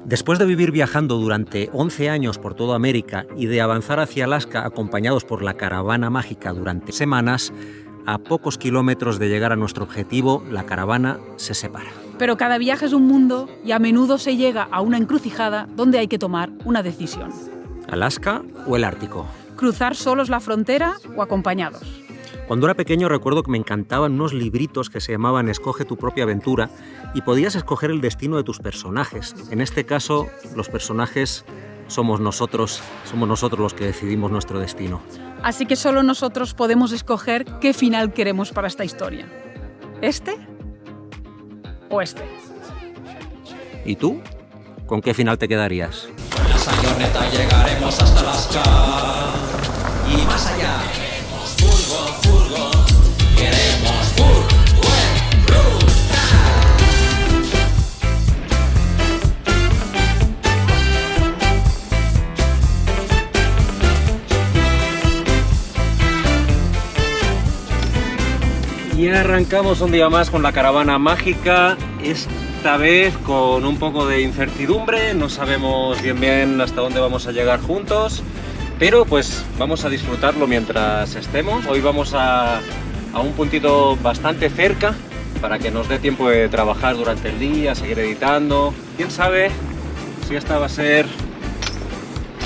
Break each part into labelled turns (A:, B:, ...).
A: Después de vivir viajando durante 11 años por toda América y de avanzar hacia Alaska acompañados por la caravana mágica durante semanas, a pocos kilómetros de llegar a nuestro objetivo, la caravana se separa.
B: Pero cada viaje es un mundo y a menudo se llega a una encrucijada donde hay que tomar una decisión.
A: ¿Alaska o el Ártico?
B: ¿Cruzar solos la frontera o acompañados?
A: Cuando era pequeño recuerdo que me encantaban unos libritos que se llamaban Escoge tu propia aventura y podías escoger el destino de tus personajes. En este caso, los personajes somos nosotros los que decidimos nuestro destino.
B: Así que solo nosotros podemos escoger qué final queremos para esta historia. ¿Este o este?
A: ¿Y tú? ¿Con qué final te quedarías?
C: Con la Sayoneta llegaremos hasta Alaska y más allá. Furgo, queremos Fuerteventura.
A: Y arrancamos un día más con la caravana mágica, esta vez con un poco de incertidumbre, no sabemos bien hasta dónde vamos a llegar juntos, pero pues vamos a disfrutarlo mientras estemos. Hoy vamos a un puntito bastante cerca para que nos dé tiempo de trabajar durante el día, seguir editando. Quién sabe si esta va a ser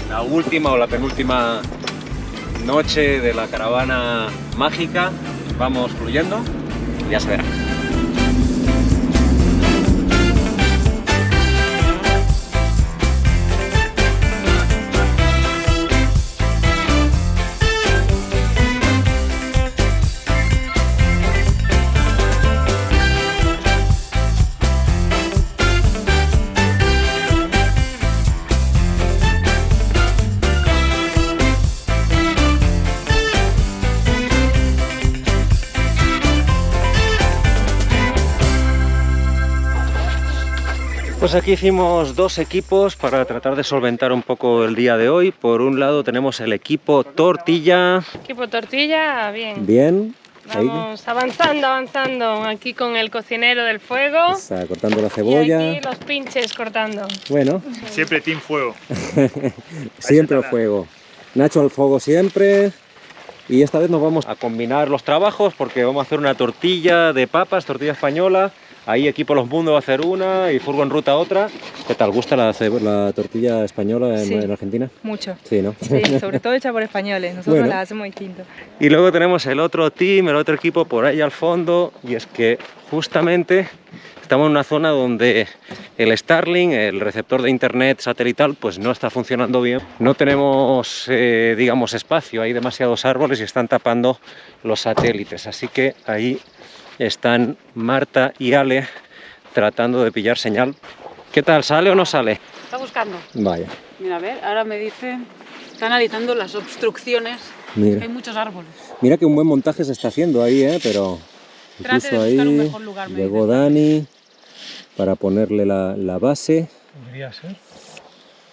A: la última o la penúltima noche de la caravana mágica. Vamos fluyendo, ya se verá. Pues aquí hicimos dos equipos para tratar de solventar un poco el día de hoy. Por un lado tenemos el equipo tortilla.
D: Equipo tortilla, bien.
A: Bien.
D: Vamos avanzando aquí con el cocinero del fuego.
A: Está cortando la cebolla.
D: Y aquí los pinches cortando.
A: Bueno.
E: Siempre team fuego.
A: Siempre al fuego. Nacho al fuego siempre. Y esta vez nos vamos a combinar los trabajos porque vamos a hacer una tortilla de papas, tortilla española. Ahí Equipo Los Mundos va a hacer una y Furgo en Ruta otra. ¿Qué tal? ¿Gusta la tortilla española en Argentina?
F: Mucho.
A: Sí, ¿no?
F: Sí, sobre todo hecha por españoles. Nosotros
A: bueno,
F: la hacemos distinto.
A: Y luego tenemos el otro team, el otro equipo por ahí al fondo. Y es que justamente estamos en una zona donde el Starlink, el receptor de internet satelital, pues no está funcionando bien. No tenemos, digamos, espacio. Hay demasiados árboles y están tapando los satélites. Así que ahí están Marta y Ale tratando de pillar señal. ¿Qué tal? ¿Sale o no sale?
B: Está buscando.
A: Vaya.
B: Mira, a ver, ahora me dice... Está analizando las obstrucciones.
A: Mira.
B: Hay muchos árboles.
A: Mira que un buen montaje se está haciendo ahí, pero...
B: Trate
A: incluso
B: de buscar
A: ahí
B: un mejor lugar, me
A: llegó
B: dice.
A: Dani para ponerle la base.
E: Podría ser.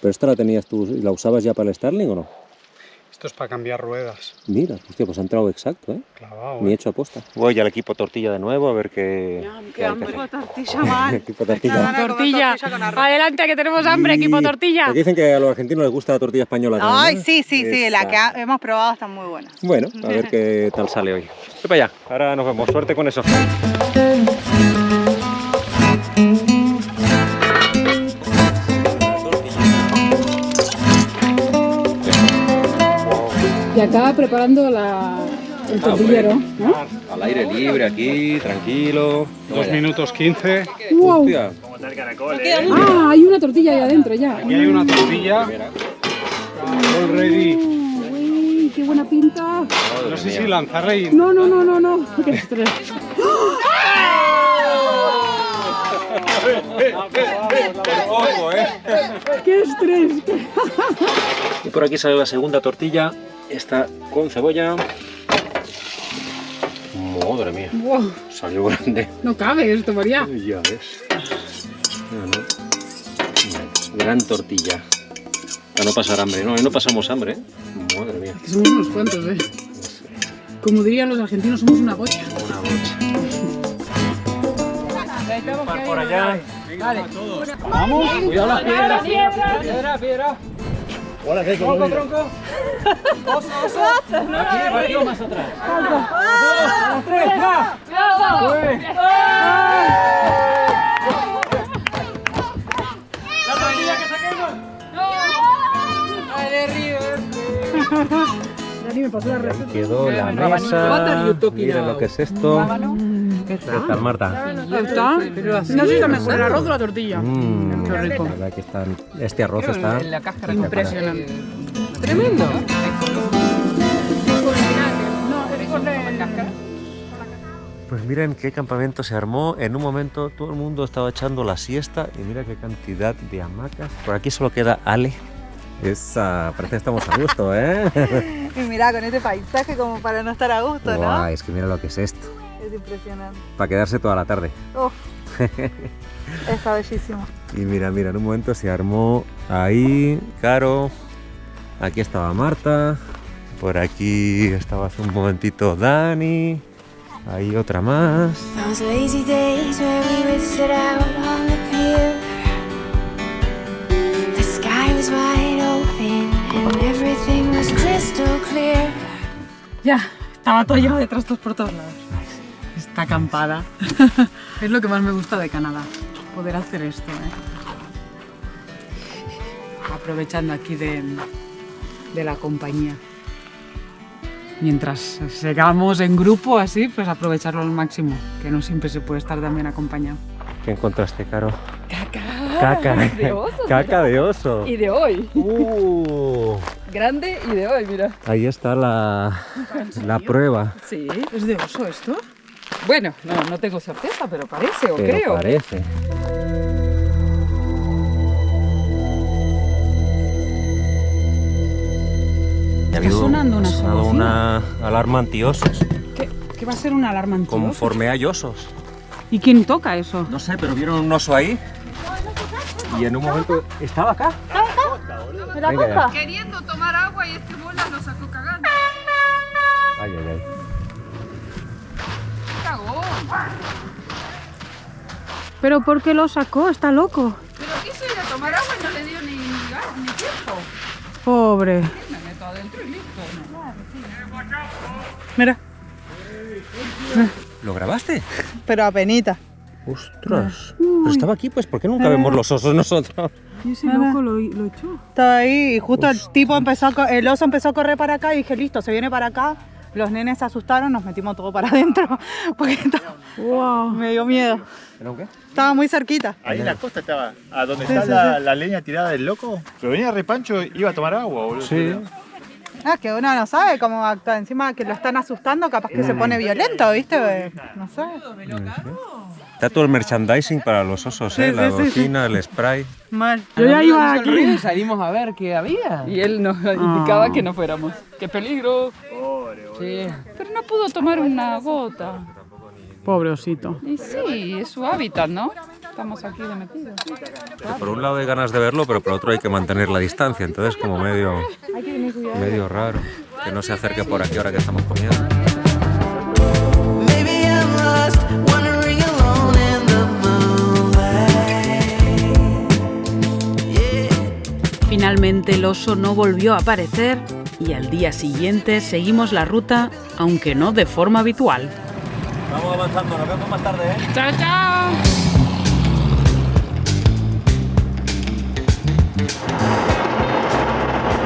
A: ¿Pero esta la tenías tú, la usabas ya para el Starlink o no?
E: Esto es para cambiar ruedas.
A: Mira, hostia, pues ha entrado exacto, ¿eh?
E: Clavado,
A: Ni hecho aposta. Voy al equipo tortilla de nuevo a ver qué...
B: Qué hambre. Tortilla mal.
A: Equipo tortilla.
B: Tortilla. Adelante, que tenemos hambre, equipo tortilla.
A: Porque dicen que a los argentinos les gusta la tortilla española también,
F: Ay,
A: ¿no?
F: sí, la
A: Esa.
F: que hemos probado está muy buena.
A: Bueno, a ver qué tal sale hoy. Voy para allá, ahora nos vemos. Suerte con eso.
B: Y acaba preparando el tortillero, ¿no?
A: Al aire libre aquí, tranquilo.
E: 2 minutos 15.
B: ¡Wow!
A: Hostia.
E: Como tal caracol, ¿eh?
B: Ah, hay una tortilla ahí adentro ya.
E: Aquí hay una tortilla. All ready.
B: Uy, qué buena pinta.
E: No sé si lanzarla y...
B: No. Qué estrés. Qué estrés.
A: Y por aquí sale la segunda tortilla. Esta con cebolla. Madre mía,
B: Wow,
A: salió grande.
B: no cabe esto, María.
A: Ya ves. Gran tortilla. Para no pasar hambre, ¿no? Y no pasamos hambre, ¿eh? Madre mía.
B: Que somos unos cuantos, ¿eh? Como dirían los argentinos, somos una bocha.
A: Una bocha. Por allá.
E: Vamos, cuidado las piedras. Piedra. Hola, ¿qué? Tronco. Oso. Aquí más atrás. A las 3, ¡va! ¡La pandilla que saquemos!
A: Quedó la mesa. Miren lo que es esto. ¿Qué tal, Marta?
B: ¿Está? No sé si está mejor el arroz o la tortilla. Qué rico.
A: La verdad que este arroz está
B: Impresionante.
G: Tremendo.
A: Pues miren qué campamento se armó. En un momento todo el mundo estaba echando la siesta y mira qué cantidad de hamacas. Por aquí solo queda Ale. Parece que estamos a gusto, ¿eh?
F: Y mira, con este paisaje como para no estar a gusto,
A: Guau,
F: ¿no?
A: es que mira lo que es esto.
F: Es impresionante.
A: Para quedarse toda la tarde.
F: Uf, está bellísimo.
A: Y mira, en un momento se armó ahí Caro. Aquí estaba Marta. Por aquí estaba hace un momentito Dani. Ahí otra más.
H: Those lazy days where we would sit out on the pier. The sky was wide open and everything was crystal clear.
B: Ya, estaba todo lleno de trastos por todos lados. Esta acampada. Es lo que más me gusta de Canadá, poder hacer esto, aprovechando aquí de la compañía. Mientras sigamos en grupo así, pues aprovecharlo al máximo, que no siempre se puede estar también acompañado.
A: ¿Qué encontraste, Caro?
G: Caca de oso.
A: Caca de oso.
G: Y de hoy. Grande y de hoy, mira.
A: Ahí está la prueba.
G: Sí.
B: ¿Es de oso esto?
G: Bueno, no tengo certeza, pero parece, o
A: Pero
G: creo.
A: parece.
B: Está sonando una
A: sonado
B: solución.
A: una alarma antiosos.
B: ¿Qué va a ser una alarma antiosos?
A: Conforme hay osos.
B: ¿Y quién toca eso?
A: No sé, pero vieron un oso ahí. Y en un momento estaba acá.
F: ¿Me la
A: Venga,
F: costa?
B: Queriendo tomar agua y este bola lo sacó cagando.
A: Ay.
B: ¡Cagón! ¿Pero por qué lo sacó? Está loco.
G: Pero quiso ir a tomar agua y no le dio ni tiempo.
B: Pobre.
G: Me meto adentro y listo.
B: Mira.
A: ¿Lo grabaste?
F: Pero apenita.
A: ¡Ostras! Pero estaba aquí, pues ¿por qué nunca vemos los osos nosotros?
B: Y ese loco lo echó.
F: Estaba ahí y justo el tipo el oso empezó a correr para acá y dije, listo, se viene para acá. Los nenes se asustaron, nos metimos todo para adentro porque me dio miedo.
A: ¿Pero qué?
F: Estaba muy cerquita.
E: Ahí en la costa estaba, a donde está la leña tirada del loco. Pero venía repancho y iba a tomar agua, boludo.
A: Sí.
F: Ah, que uno no sabe cómo actúa. Encima que lo están asustando, capaz que se pone violento, ¿viste? No sé.
A: Está todo el merchandising para los osos, ¿eh?
F: Sí,
A: La
F: sí, sí.
A: bocina, el spray.
F: Mal.
B: Yo ya iba aquí.
G: Y salimos a ver qué había. Y él nos indicaba que no fuéramos. ¡Qué peligro! Sí. Pero no pudo tomar una gota.
B: Pobre osito.
G: Y sí, es su hábitat, ¿no? Estamos aquí de metidos.
A: Pero por un lado hay ganas de verlo, pero por otro hay que mantener la distancia. Entonces como medio raro. Que no se acerque por aquí ahora que estamos comiendo.
C: Maybe I'm lost, wandering alone in the moonlight.
B: Finalmente el oso no volvió a aparecer y al día siguiente seguimos la ruta, aunque no de forma habitual.
A: Vamos avanzando, nos vemos más tarde, ¿eh?
B: ¡Chao, chao!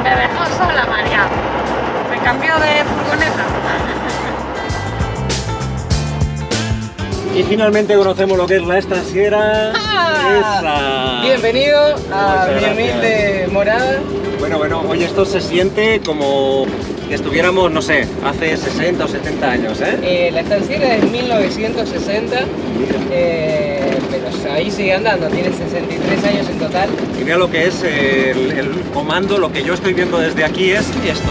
B: Me dejó sola, María. Me cambió de furgoneta.
A: Y finalmente conocemos lo que es la estanciera.
G: Bienvenido a
A: Muchas
G: mi humilde morada.
A: Bueno, oye, esto se siente como que estuviéramos, no sé, hace 60 o 70 años, ¿eh?
G: La estanciera es 1960, pero ahí sigue andando, tiene 63 años en total.
A: Y mira lo que es el comando, lo que yo estoy viendo desde aquí es esto.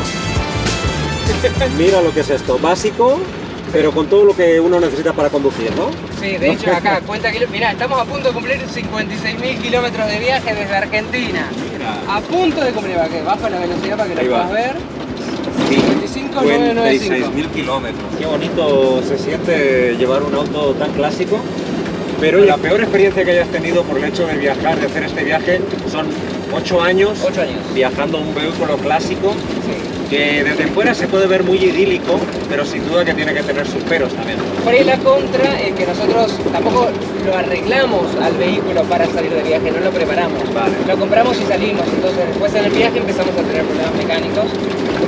A: Mira lo que es esto, básico, pero con todo lo que uno necesita para conducir, ¿no?
G: Sí, de hecho acá, cuenta que... Mirá, estamos a punto de cumplir 56.000 kilómetros de viaje desde Argentina.
A: Mira.
G: A punto de cumplir, va, que bajo la velocidad para que
A: Ahí
G: lo
A: va.
G: puedas ver. 55.995.
A: 56.000 kilómetros. Qué bonito se siente llevar un auto tan clásico Pero la peor experiencia que hayas tenido por el hecho de viajar, de hacer este viaje, son 8 años,
E: 8 años.
A: Viajando en un vehículo clásico,
E: Sí.
A: que desde fuera se puede ver muy idílico, pero sin duda que tiene que tener sus peros también.
E: Por ahí la contra es que nosotros tampoco lo arreglamos al vehículo para salir de viaje, no lo preparamos.
A: Vale.
E: Lo compramos y salimos, entonces después en el viaje empezamos a tener problemas mecánicos.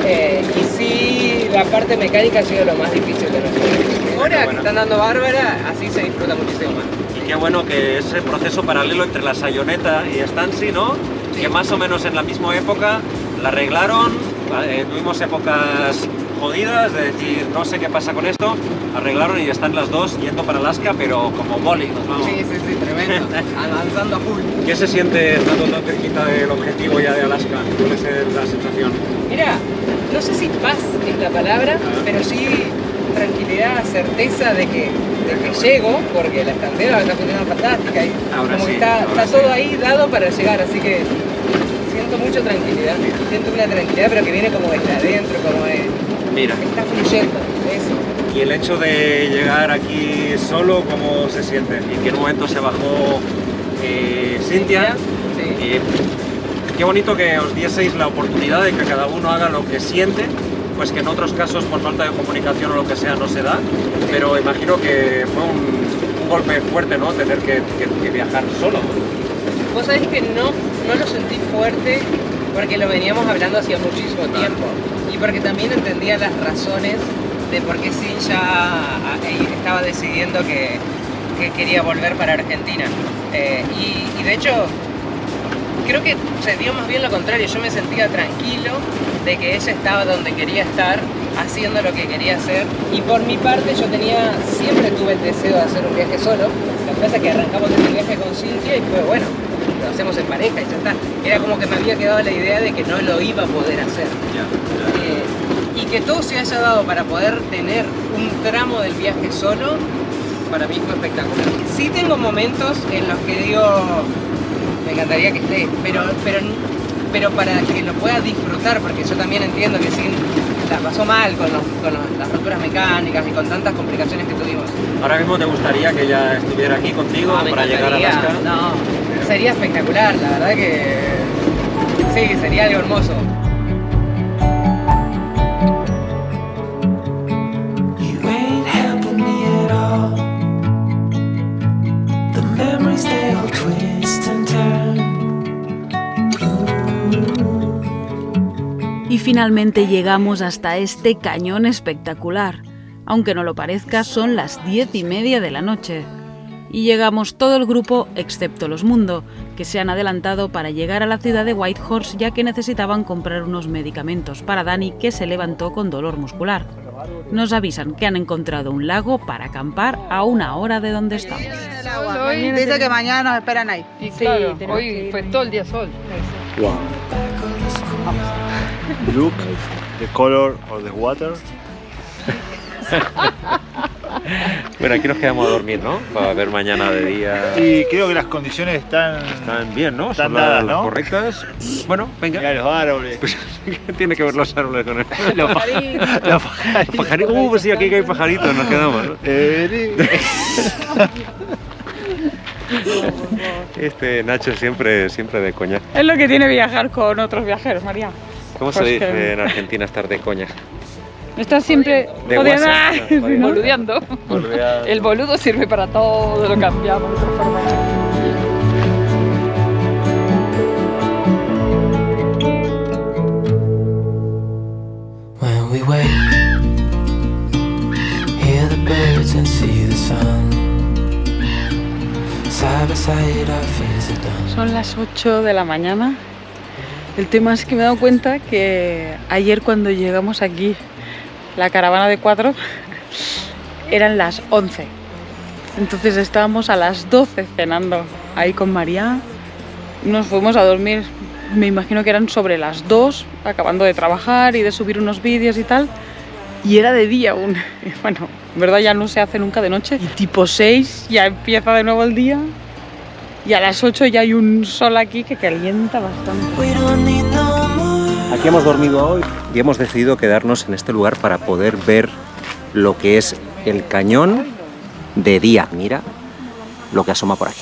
E: Y sí, la parte mecánica ha sido lo más difícil de nuestro viaje. Ahora que está andando bárbara, así se disfruta muchísimo más.
A: Y qué bueno que ese proceso paralelo entre la Sayoneta y Stansi, ¿no?
E: Sí.
A: Que más o menos en la misma época la arreglaron, tuvimos épocas jodidas, de decir, no sé qué pasa con esto, arreglaron y están las dos yendo para Alaska, pero como boli, nos vamos.
E: Sí, tremendo. Avanzando a full.
A: ¿Qué se siente estando tan cerquita del objetivo ya de Alaska? ¿Cuál es la sensación?
E: Mira, no sé si paz es la palabra, pero sí tranquilidad, certeza de que llego, porque la estandera está funcionando fantástica y
A: Ahora
E: como
A: sí,
E: que está
A: ahora
E: todo
A: sí.
E: ahí dado para llegar, así que siento mucha tranquilidad, siento una tranquilidad pero que viene como desde adentro, como de,
A: Mira,
E: está fluyendo, eso.
A: y el hecho de llegar aquí solo, ¿cómo se siente? Y que en un momento se bajó Cintia.
E: Sí.
A: Qué bonito que os dieseis la oportunidad de que cada uno haga lo que siente, pues que en otros casos por falta de comunicación o lo que sea no se da, pero imagino que fue un golpe fuerte, ¿no? Tener que viajar solo.
E: Vos sabés que no lo sentí fuerte porque lo veníamos hablando hacía muchísimo tiempo y porque también entendía las razones de por qué sí ya estaba decidiendo que quería volver para Argentina. Y de hecho creo que se dio más bien lo contrario, yo me sentía tranquilo de que ella estaba donde quería estar, haciendo lo que quería hacer, y por mi parte yo siempre tuve el deseo de hacer un viaje solo. Lo que pasa es que arrancamos este viaje con Cintia y fue bueno, lo hacemos en pareja y ya está. Era como que me había quedado la idea de que no lo iba a poder hacer. Y que todo se haya dado para poder tener un tramo del viaje solo, para mí fue espectacular. Sí tengo momentos en los que digo, me encantaría que esté, pero para que lo pueda disfrutar, porque yo también entiendo que sí, la pasó mal con las roturas mecánicas y con tantas complicaciones que tuvimos.
A: Ahora mismo te gustaría que ella estuviera aquí contigo
E: Me
A: para llegar a
E: encantaría.
A: Alaska.
E: No, sería espectacular, la verdad que sí, sería algo hermoso.
C: You ain't helping me at all. The memories they all twist and turn.
I: Y finalmente llegamos hasta este cañón espectacular. Aunque no lo parezca, son las 10:30 de la noche. Y llegamos todo el grupo, excepto los Mundo, que se han adelantado para llegar a la ciudad de Whitehorse ya que necesitaban comprar unos medicamentos para Dani, que se levantó con dolor muscular. Nos avisan que han encontrado un lago para acampar a 1 hora de donde estamos.
F: Dice que mañana nos esperan ahí.
G: Y claro, hoy fue todo el día sol.
J: Wow. Look the color of the water.
A: Bueno, aquí nos quedamos a dormir, ¿no? Para ver mañana de día.
J: Y creo que las condiciones están
A: bien, ¿no?
J: Están
A: Son
J: dadas,
A: las
J: ¿no?
A: correctas. Bueno, venga.
J: Mirá los árboles.
A: Pues, ¿qué tiene que ver los árboles con esto?
J: Los pajaritos.
A: Pajaritos. Pues sí, aquí que hay pajaritos, nos quedamos, ¿no? Este Nacho siempre de coña.
B: Es lo que tiene viajar con otros viajeros, María.
A: ¿Cómo se
B: Pues
A: dice
B: que-
A: en Argentina estar de coña?
B: Estás siempre
A: De
B: jodiendo.
A: WhatsApp.
B: Sí, ¿no?
G: Boludeando.
A: Boludeando.
G: El boludo sirve para todo, lo cambiamos de otra forma.
C: When we wake, hear the birds and see the sun. Side by side, our fears are done.
B: Son las 8 de la mañana. El tema es que me he dado cuenta que ayer cuando llegamos aquí, la caravana de 4, eran las 11. Entonces estábamos a las 12 cenando ahí con María. Nos fuimos a dormir, me imagino que eran sobre las 2, acabando de trabajar y de subir unos vídeos y tal. Y era de día aún. Y bueno, en verdad ya no se hace nunca de noche. Y tipo 6 ya empieza de nuevo el día. Y a las 8 ya hay un sol aquí que calienta bastante.
C: We don't need no more.
A: Aquí hemos dormido hoy y hemos decidido quedarnos en este lugar para poder ver lo que es el cañón de día. Mira lo que asoma por aquí.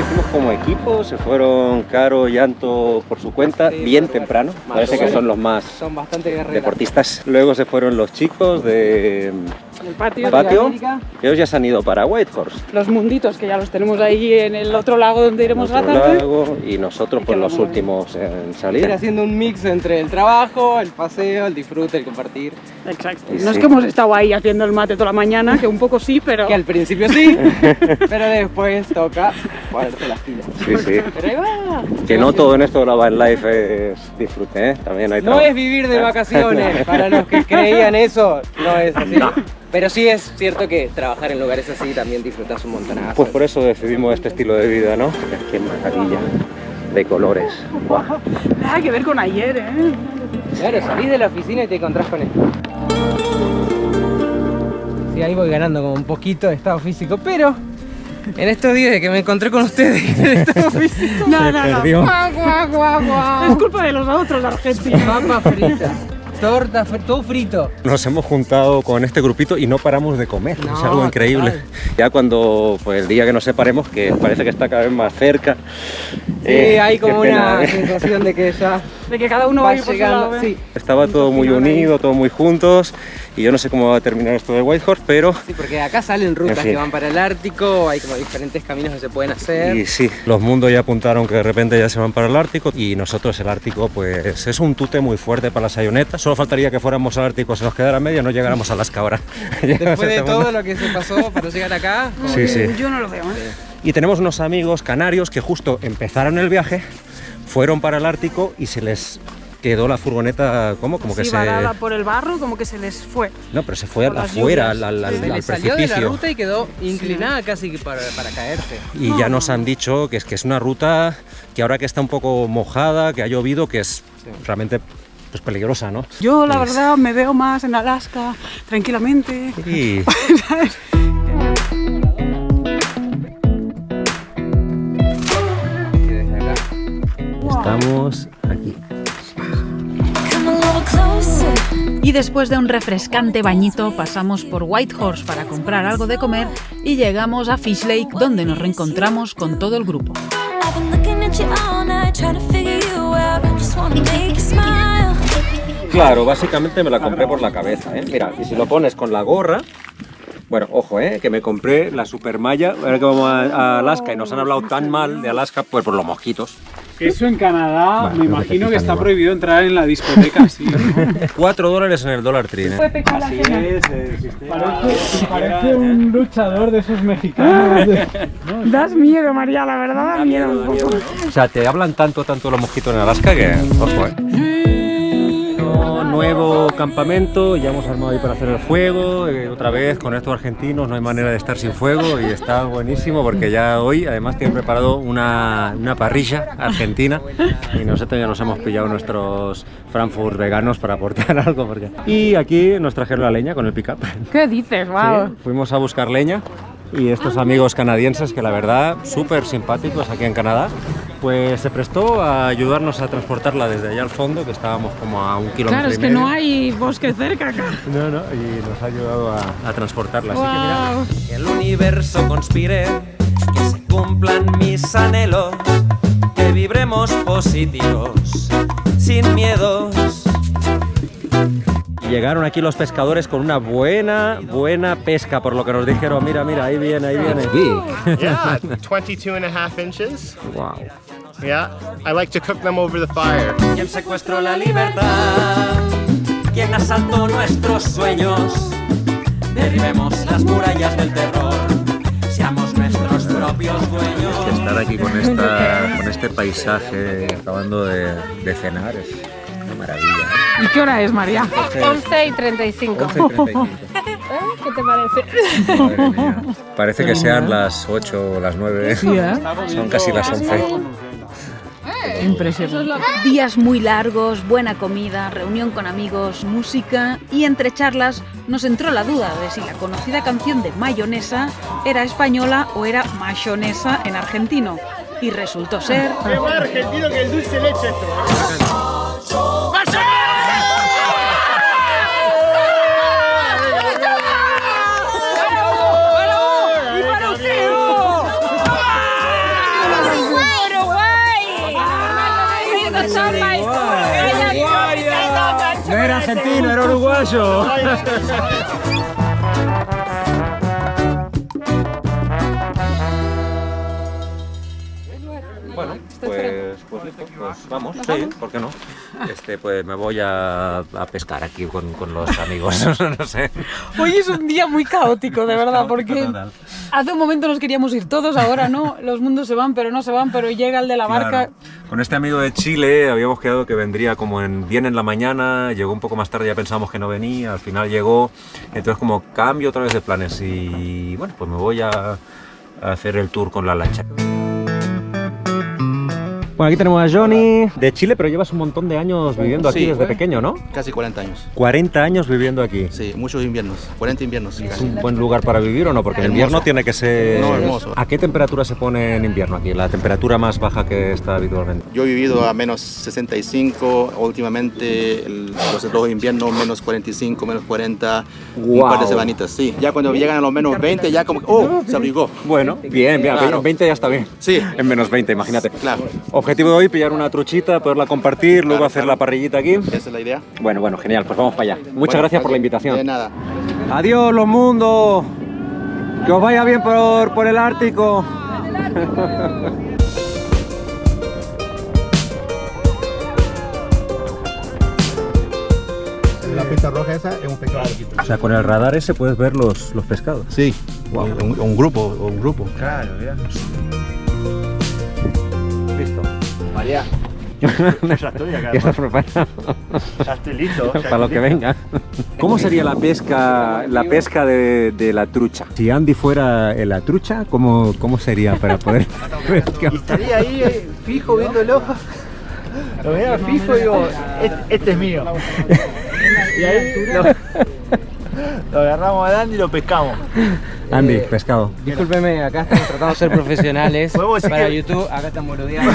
A: Hicimos como equipo, se fueron Caro y Anto por su cuenta, sí, bien temprano, parece que son los más deportistas. Luego se fueron los chicos de
B: el patio,
A: que ellos ya se han ido para Whitehorse.
B: Los munditos que ya los tenemos ahí en el otro lago donde iremos a la tarde.
A: Y nosotros pues los últimos en salir.
E: Haciendo un mix entre el trabajo, el paseo, el disfrute, el compartir.
B: Exacto. No es que hemos estado ahí haciendo el mate toda la mañana, que un poco sí, pero...
E: Que al principio sí, pero después toca ponerte las pilas.
A: Sí, sí.
E: Pero ahí va.
A: Que no todo en esto de la van life es disfrute, ¿eh? También hay
E: no es vivir de vacaciones, para los que creían eso, no es así. No. Pero sí es cierto que trabajar en lugares así también disfrutas un montonazo.
A: Pues por eso decidimos este estilo de vida, ¿no? Qué maravilla de colores. ¡Guau!
B: Nada que ver con ayer, ¿eh?
E: Claro, salís de la oficina y te encontrás con esto. Sí, ahí voy ganando como un poquito de estado físico, pero en estos días de que me encontré con ustedes en el estado físico...
B: No. Es culpa de los otros, Argentina.
E: Papa frita. Torta, todo frito.
A: Nos hemos juntado con este grupito y no paramos de comer, no, es algo increíble. Total. Ya cuando, pues el día que nos separemos, que parece que está cada vez más cerca.
E: Sí, hay como una sensación de que ya...
B: De que cada uno va llegando.
E: Sí.
A: Estaba todo muy unido, todo muy juntos. Y yo no sé cómo va a terminar esto de Whitehorse, pero...
E: Sí, porque acá salen rutas que van para el Ártico, hay como diferentes caminos que se pueden hacer.
A: Y sí, los mundos ya apuntaron que de repente ya se van para el Ártico y nosotros el Ártico pues es un tute muy fuerte para las avionetas. Solo faltaría que fuéramos al Ártico, se nos quedara medio, no llegáramos a Alaska ahora.
E: Después de todo lo que se pasó para llegar acá...
A: Sí, sí.
B: Yo no lo veo, ¿eh?
A: Y tenemos unos amigos canarios que justo empezaron el viaje, fueron para el Ártico y se les... quedó la furgoneta, ¿cómo? Como que se...
B: varada por el barro, como que se les fue.
A: No, pero se fue afuera, al precipicio.
E: Salió de la ruta y quedó inclinada casi para caerse.
A: Y ya nos han dicho que es una ruta que ahora que está un poco mojada, que ha llovido, que es realmente pues peligrosa, ¿no?
B: Yo la verdad me veo más en Alaska, tranquilamente.
A: Sí. Estamos aquí.
I: Y después de un refrescante bañito pasamos por Whitehorse para comprar algo de comer y llegamos a Fish Lake, donde nos reencontramos con todo el grupo.
A: Claro, básicamente me la compré por la cabeza, ¿eh? Mira, y si lo pones con la gorra... Bueno, ojo, que me compré la super malla. Ahora que vamos a Alaska y nos han hablado tan mal de Alaska, pues por los mosquitos.
K: Eso en Canadá, bueno, me imagino que está prohibido entrar en la discoteca, sí, ¿no?
A: $4 en el Dollar Tree, ¿eh?
K: Así es, el sistema. Parece un luchador de esos mexicanos.
B: Das miedo, María, la verdad, da miedo un poco.
A: O sea, te hablan tanto los mosquitos en Alaska que, ojo, Nuevo campamento, ya hemos armado ahí para hacer el fuego, otra vez con estos argentinos no hay manera de estar sin fuego y está buenísimo porque ya hoy además tienen preparado una parrilla argentina y nosotros ya nos hemos pillado nuestros Frankfurt veganos para aportar algo. Y aquí nos trajeron la leña con el pick-up.
B: ¿Qué dices? Wow.
A: Sí, fuimos a buscar leña y estos amigos canadienses que la verdad súper simpáticos aquí en Canadá, pues se prestó a ayudarnos a transportarla desde allá al fondo, que estábamos como a 1 kilómetro.
B: Claro, es que no hay bosque cerca acá.
A: No, y nos ha ayudado a transportarla.
B: Wow.
A: Así
L: que el universo conspire, que se cumplan mis anhelos, que vibremos positivos, sin miedos.
A: Llegaron aquí los pescadores con una buena pesca, por lo que nos dijeron. Mira, ahí viene.
M: Yeah, 22.5 inches.
A: Wow.
M: Yeah, I like to cook them over the fire.
L: ¿Quién secuestró la libertad? ¿Quién asaltó nuestros sueños? Derribemos las murallas del terror. Seamos nuestros propios dueños.
A: Estar aquí con este paisaje, acabando de cenar, es una maravilla.
B: ¿Y qué hora es, María?
D: 11:35.
A: 11:35.
D: ¿Qué te parece?
A: Madre mía. Parece que sean las 8 o las 9.
B: Sí, ¿eh?
A: Son casi las 11.
B: Impresionante.
I: Días muy largos, buena comida, reunión con amigos, música y entre charlas nos entró la duda de si la conocida canción de Mayonesa era española o era mayonesa en argentino. Y resultó ser...
M: ¡Qué más argentino que el dulce leche esto!
A: argentino, era uruguayo. Bueno, pues listo, pues vamos, sí, ¿por qué no? Pues me voy a pescar aquí con los amigos, no sé.
B: Hoy es un día muy caótico, de verdad, porque hace un momento nos queríamos ir todos, ahora no, los mundos se van, pero llega el de la barca.
A: Claro. Con este amigo de Chile habíamos quedado que vendría como bien en la mañana, llegó un poco más tarde, ya pensábamos que no venía, al final llegó, entonces como cambio otra vez de planes y bueno, pues me voy a hacer el tour con la lancha. Bueno, aquí tenemos a Johnny, de Chile, pero llevas un montón de años viviendo aquí desde pequeño, ¿no?
N: Casi 40 años.
A: 40 años viviendo aquí.
N: Sí, muchos inviernos, 40 inviernos.
A: ¿Es un buen lugar para vivir o no? Porque el invierno tiene que ser...
N: No, hermoso.
A: ¿A qué temperatura se pone en invierno aquí? La temperatura más baja que está habitualmente.
N: Yo he vivido a menos 65, últimamente los inviernos menos 45, menos 40, un par de semanitas, sí. Ya cuando llegan a los menos 20 ya como, se abrigó.
A: Bueno, bien, claro. 20 ya está bien.
N: Sí.
A: En menos 20, imagínate.
N: Claro.
A: Objetivo de hoy, pillar una truchita, poderla compartir, luego hacer la parrillita aquí.
N: Esa es la idea.
A: Bueno, genial, pues vamos para allá. Muchas gracias por la invitación.
N: De nada.
A: Adiós, los mundos. Que os vaya bien por el Ártico.
N: La pista roja esa es un pescado.
A: O sea, con el radar ese puedes ver los pescados.
N: Sí, wow. un grupo.
J: Claro, ya.
A: Listo.
J: María. Ya estoy acá.
A: Ya estás preparado.
J: Ya estoy listo.
A: Para lo que venga. ¿Cómo sería la pesca de la trucha? Si Andy fuera la trucha, ¿cómo sería para poder pescar?
J: Y estaría ahí fijo viéndolo. Lo veía fijo y digo, este es mío. Y ahí lo agarramos a Andy y lo pescamos.
A: Andy, pescado.
E: Discúlpeme, acá estamos tratando de ser profesionales para YouTube, acá están boludeando.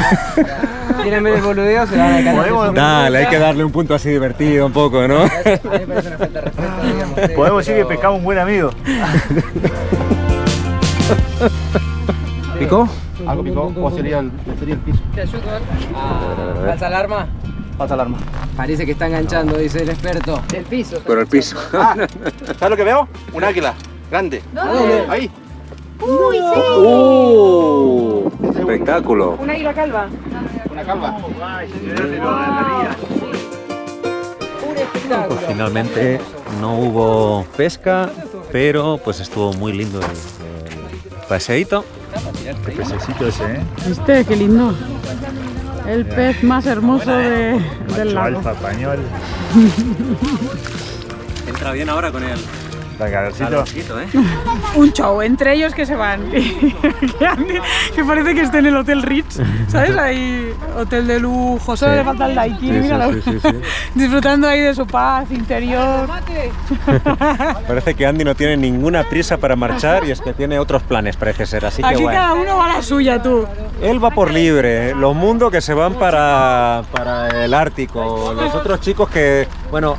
E: ¿Quieren ver el boludeo? Se van al canal.
A: Dale, hay que darle un punto así divertido un poco, ¿no?
E: A mí me parece una falta de respeto, digamos.
J: Podemos decir que pescamos un buen amigo.
A: ¿Picó?
N: Algo picó, o sería el piso.
E: ¿Te ayudo? ¿Falsa alarma?
N: Falsa alarma.
E: Parece que está enganchando, dice el experto. El piso.
A: Pero el piso.
N: ¿Sabes lo que veo? Un águila, grande.
E: ¿Dónde?
N: Ahí.
B: ¡Uy, sí!
A: Espectáculo.
B: Una águila calva.
N: Una calva.
A: Pues finalmente no hubo pesca, pero pues estuvo muy lindo el paseíto.
J: Qué pececito ese,
B: Qué lindo. El pez más hermoso del lago.
J: Alfa español.
A: Entra bien ahora con el
J: calorcito,
B: Un show, entre ellos que se van. Que parece que esté en el Hotel Ritz, ¿sabes? Ahí, hotel de lujo, solo le falta el daiquiri, míralo.
A: Sí.
B: Disfrutando ahí de su paz interior.
A: Parece que Andy no tiene ninguna prisa para marchar y es que tiene otros planes, parece ser, así que
B: Aquí
A: bueno.
B: cada uno va a la suya, tú.
A: Él va por libre, los mundos que se van para el Ártico, los otros chicos que, bueno,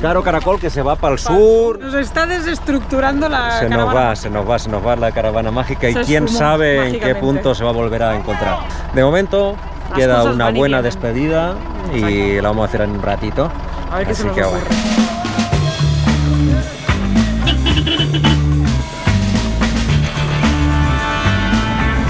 A: Caro Caracol que se va para el sur.
B: Nos está desestructurando la caravana.
A: Se nos va la caravana mágica y
B: Se
A: quién
B: esfumó
A: sabe en qué
B: mágicamente.
A: punto se va a volver a encontrar. De momento
B: Las
A: queda
B: cosas
A: una
B: van y
A: buena
B: vienen.
A: despedida y la vamos a hacer en un ratito.
B: A ver qué se
A: Así
B: nos
A: que
B: ocurre.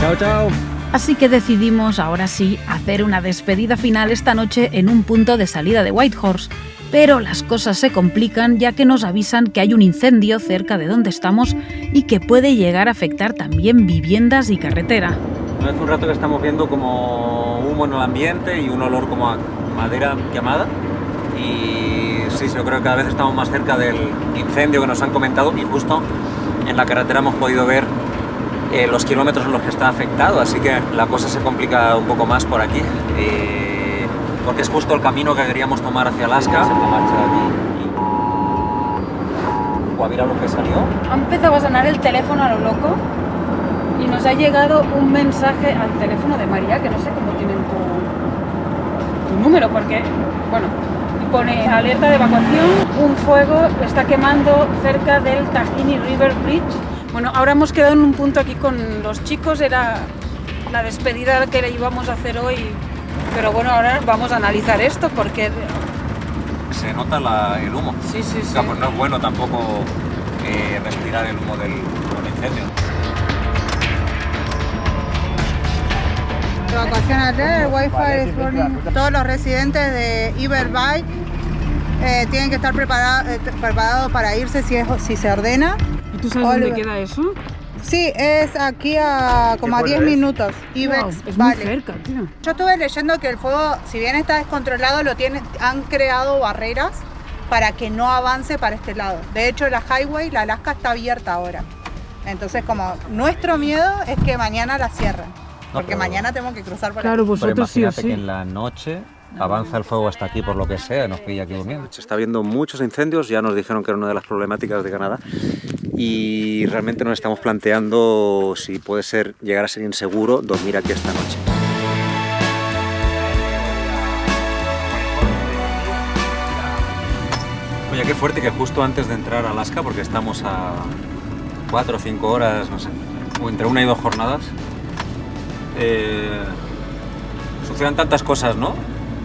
A: bueno. Chao.
I: Así que decidimos, ahora sí, hacer una despedida final esta noche en un punto de salida de Whitehorse. Pero las cosas se complican ya que nos avisan que hay un incendio cerca de donde estamos y que puede llegar a afectar también viviendas y carretera.
A: Hace un rato que estamos viendo como humo en el ambiente y un olor como a madera quemada. Y sí, yo creo que cada vez estamos más cerca del incendio que nos han comentado y justo en la carretera hemos podido ver los kilómetros en los que está afectado, así que la cosa se complica un poco más por aquí. Porque es justo el camino que queríamos tomar hacia Alaska. Se marcha aquí y... mira lo que salió.
B: Ha empezado a sonar el teléfono a lo loco y nos ha llegado un mensaje al teléfono de María, que no sé cómo tienen tu número, porque, bueno, pone alerta de evacuación, un fuego está quemando cerca del Tahini River Bridge. Bueno, ahora hemos quedado en un punto aquí con los chicos, era la despedida que le íbamos a hacer hoy, pero bueno, ahora vamos a analizar esto porque
A: se nota el humo.
E: Sí, sí,
A: O sea, pues no es bueno tampoco respirar el humo del incendio.
F: Evacuación alert, Wi-Fi is running. Todos los residentes de Iberville tienen que estar preparados para irse si se ordena.
B: ¿Y tú sabes dónde queda eso?
F: Sí, es aquí como a 10 minutos. Ibex,
B: es muy
F: vale.
B: cerca, tío.
F: Yo estuve leyendo que el fuego, si bien está descontrolado, han creado barreras para que no avance para este lado. De hecho, la highway, la Alaska, está abierta ahora. Entonces, como nuestro miedo es que mañana la cierren. Porque mañana tenemos que cruzar por
B: Claro,
F: aquí.
B: vosotros sí o
A: Imagínate
B: sí.
A: que en la noche avanza el fuego hasta aquí por lo que sea, nos pilla aquí durmiendo. Se está viendo muchos incendios, ya nos dijeron que era una de las problemáticas de Canadá y realmente nos estamos planteando si puede ser llegar a ser inseguro dormir aquí esta noche. Oye, qué fuerte que justo antes de entrar a Alaska, porque estamos a 4 o 5 horas, no sé, o entre 1 y 2 jornadas, suceden tantas cosas, ¿no?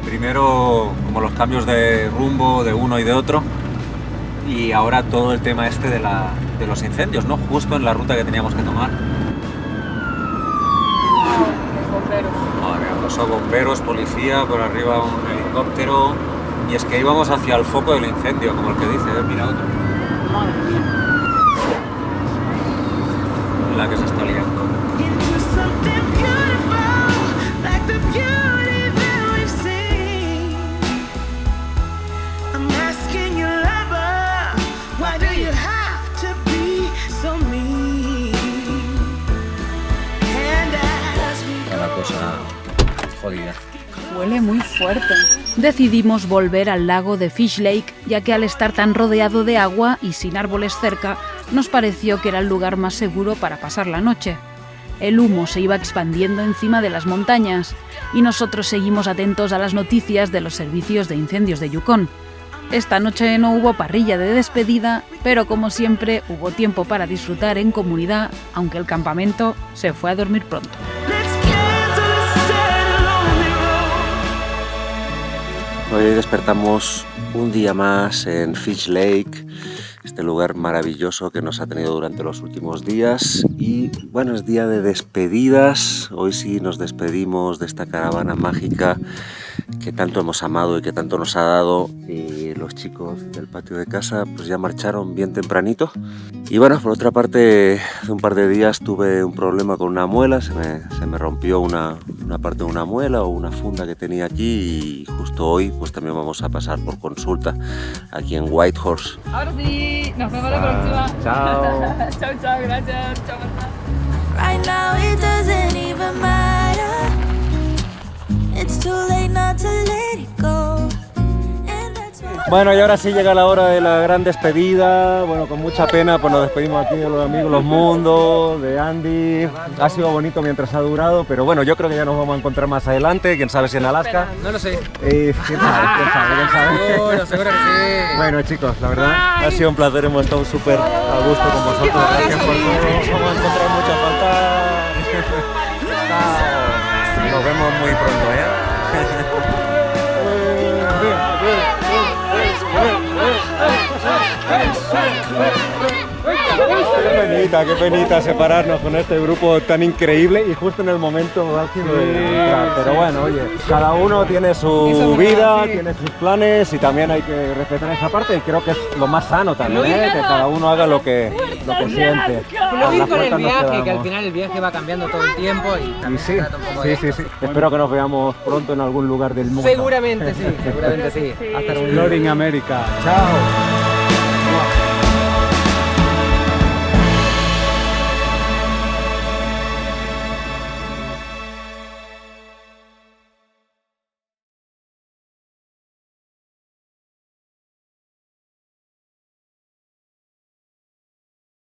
A: Primero, como los cambios de rumbo de uno y de otro, y ahora todo el tema este de los incendios, ¿no? Justo en la ruta que teníamos que tomar.
B: Bomberos.
A: Madre mía, pasó bomberos, policía, por arriba un helicóptero, y es que íbamos hacia el foco del incendio, como el que dice, mira otro.
B: Madre mía.
A: La que se está liando. Jodida.
B: Huele muy fuerte.
I: Decidimos volver al lago de Fish Lake, ya que al estar tan rodeado de agua y sin árboles cerca, nos pareció que era el lugar más seguro para pasar la noche. El humo se iba expandiendo encima de las montañas y nosotros seguimos atentos a las noticias de los servicios de incendios de Yukon. Esta noche no hubo parrilla de despedida, pero como siempre hubo tiempo para disfrutar en comunidad, aunque el campamento se fue a dormir pronto.
A: Hoy despertamos un día más en Fish Lake, este lugar maravilloso que nos ha tenido durante los últimos días, y bueno, es día de despedidas. Hoy sí nos despedimos de esta caravana mágica que tanto hemos amado y que tanto nos ha dado, y los chicos del patio de casa pues ya marcharon bien tempranito. Y bueno, por otra parte, hace un par de días tuve un problema con una muela, se me rompió una parte de una muela o una funda que tenía aquí, y justo hoy pues también vamos a pasar por consulta aquí en Whitehorse.
B: Ahora sí, nos vemos la próxima.
A: Chao.
B: Chao, chao, gracias. Chao, Marta.
H: Right now it doesn't even matter. It's too late not to let it go.
A: Bueno, y ahora sí llega la hora de la gran despedida. Bueno, con mucha pena pues nos despedimos aquí de los amigos Los Mundos, de Andy. Ha sido bonito mientras ha durado, pero bueno, yo creo que ya nos vamos a encontrar más adelante, quién sabe si en Alaska.
E: No lo sé.
A: ¿Quién sabe?
E: Seguro que sí.
A: Bueno, chicos, la verdad ha sido un placer, hemos estado súper a gusto con vosotros. Gracias por todo, vamos a encontrar mucha falta. Nos vemos muy pronto, Qué penita separarnos con este grupo tan increíble y justo en el momento álgido de entrar. Pero bueno, oye, cada uno tiene su vida, tiene sus planes y también hay que respetar esa parte, y creo que es lo más sano también, que cada uno haga lo que siente.
E: Lo mismo con el viaje, que al final el viaje va cambiando todo el tiempo y también
A: sí,
E: se trata un poco de
A: sí. Espero que nos veamos pronto en algún lugar del mundo.
E: Seguramente sí, seguramente sí.
K: Hasta luego. Glory in America.
A: Chao.